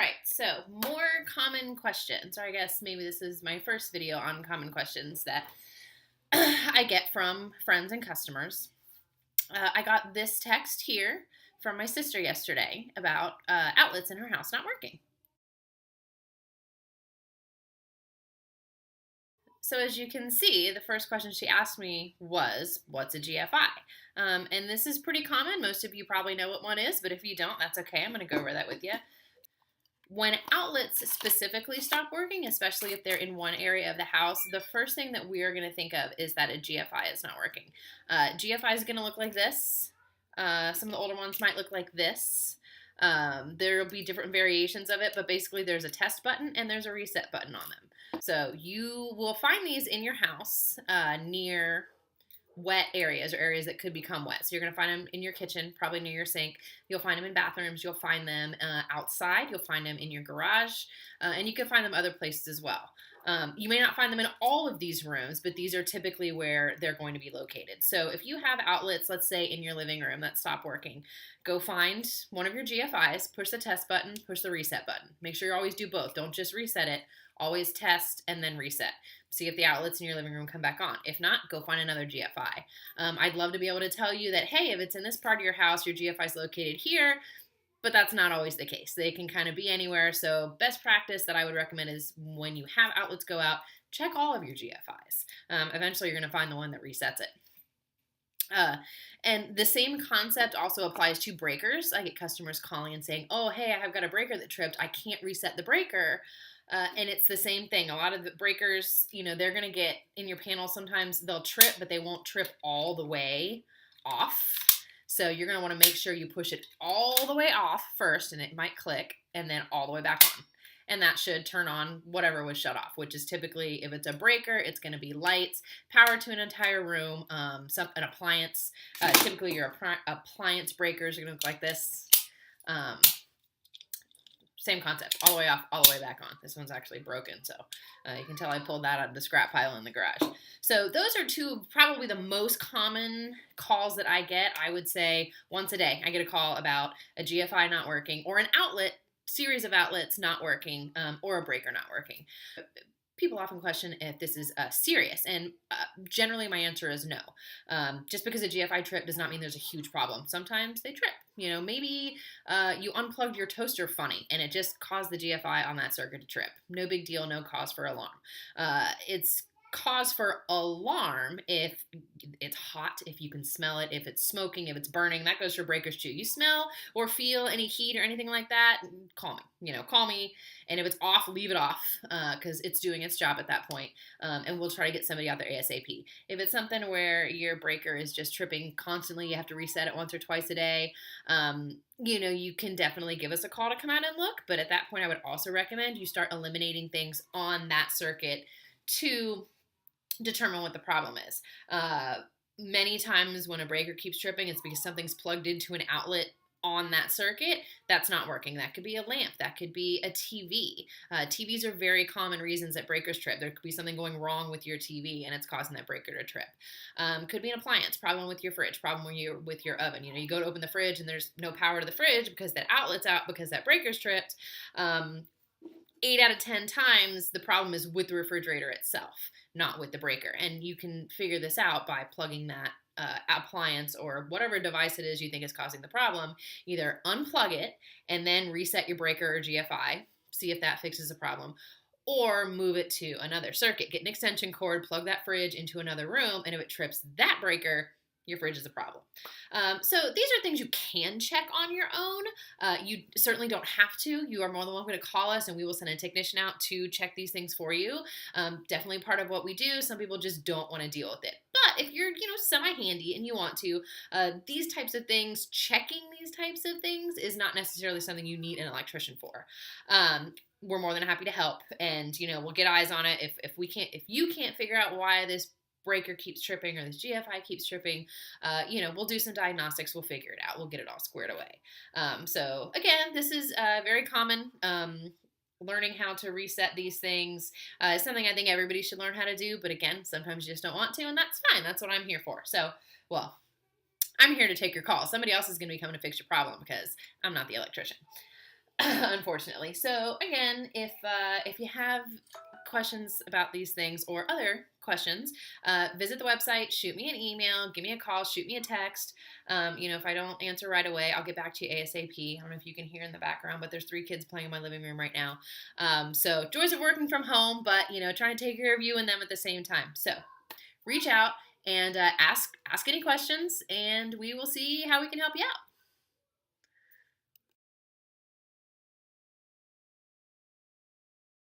right, so more common questions, or I guess maybe this is my first video on common questions that I get from friends and customers. I got this text here from my sister yesterday about outlets in her house not working. So as you can see, the first question she asked me was, what's a GFI? And this is pretty common. Most of you probably know what one is, but if you don't, that's okay. I'm going to go over that with you. When outlets specifically stop working, especially if they're in one area of the house, the first thing that we are going to think of is that a GFI is not working. GFI is going to look like this. Some of the older ones might look like this. There will be different variations of it, but basically there's a test button and there's a reset button on them. So you will find these in your house near wet areas or areas that could become wet. So you're going to find them in your kitchen, probably near your sink. You'll find them in bathrooms. You'll find them outside. You'll find them in your garage. And you can find them other places as well. You may not find them in all of these rooms, but these are typically where they're going to be located. So if you have outlets, let's say in your living room that stop working, go find one of your GFIs, push the test button, push the reset button. Make sure you always do both. Don't just reset it. Always test and then reset. See if the outlets in your living room come back on. If not, go find another GFI. I'd love to be able to tell you that, hey, if it's in this part of your house, your GFI is located here, but that's not always the case. They can kind of be anywhere. So best practice that I would recommend is when you have outlets go out, check all of your GFIs. Eventually, you're going to find the one that resets it. And the same concept also applies to breakers. I get customers calling and saying, oh, hey, I've got a breaker that tripped. I can't reset the breaker. And it's the same thing. A lot of the breakers, they're going to get in your panel. Sometimes they'll trip, but they won't trip all the way off. So you're going to want to make sure you push it all the way off first, and it might click, and then all the way back on. And that should turn on whatever was shut off, which is typically, if it's a breaker, it's going to be lights, power to an entire room, an appliance. Typically, your appliance breakers are going to look like this. Same concept, all the way off, all the way back on. This one's actually broken, so you can tell I pulled that out of the scrap pile in the garage. So those are two, probably the most common calls that I get. I would say once a day, I get a call about a GFI not working, or an outlet, series of outlets not working, or a breaker not working. People often question if this is serious, and generally my answer is no. Just because a GFI trip does not mean there's a huge problem. Sometimes they trip. Maybe you unplugged your toaster funny and it just caused the GFI on that circuit to trip. No big deal, no cause for alarm. It's cause for alarm if it's hot, if you can smell it, if it's smoking, if it's burning. That goes for breakers too. You smell or feel any heat or anything like that, call me. Call me. And if it's off, leave it off because it's doing its job at that point. And we'll try to get somebody out there ASAP. If it's something where your breaker is just tripping constantly, you have to reset it once or twice a day, you can definitely give us a call to come out and look. But at that point, I would also recommend you start eliminating things on that circuit to determine what the problem is. Many times when a breaker keeps tripping, it's because something's plugged into an outlet on that circuit that's not working. That could be a lamp. That could be a TV. TVs are very common reasons that breakers trip. There could be something going wrong with your TV and it's causing that breaker to trip. Could be an appliance, problem with your fridge, problem with your oven. You go to open the fridge and there's no power to the fridge because that outlet's out because that breaker's tripped. 8 out of 10 times, the problem is with the refrigerator itself, not with the breaker. And you can figure this out by plugging that appliance or whatever device it is you think is causing the problem. Either unplug it and then reset your breaker or GFI, see if that fixes the problem, or move it to another circuit. Get an extension cord, plug that fridge into another room, and if it trips that breaker, your fridge is a problem. So these are things you can check on your own. You certainly don't have to. You are more than welcome to call us and we will send a technician out to check these things for you. Definitely part of what we do. Some people just don't want to deal with it. But if you're, semi-handy and you want to, these types of things, checking these types of things is not necessarily something you need an electrician for. We're more than happy to help, and we'll get eyes on it. If you can't figure out why this breaker keeps tripping or this GFI keeps tripping, we'll do some diagnostics. We'll figure it out. We'll get it all squared away. So again, this is very common. Learning how to reset these things is something I think everybody should learn how to do. But again, sometimes you just don't want to, and that's fine. That's what I'm here for. So, I'm here to take your call. Somebody else is going to be coming to fix your problem because I'm not the electrician. unfortunately. So again, if you have questions about these things or other questions, visit the website, shoot me an email, give me a call, shoot me a text. If I don't answer right away, I'll get back to you ASAP. I don't know if you can hear in the background, but there's 3 kids playing in my living room right now. So joys of working from home, but trying to take care of you and them at the same time. So reach out and ask any questions, and we will see how we can help you out.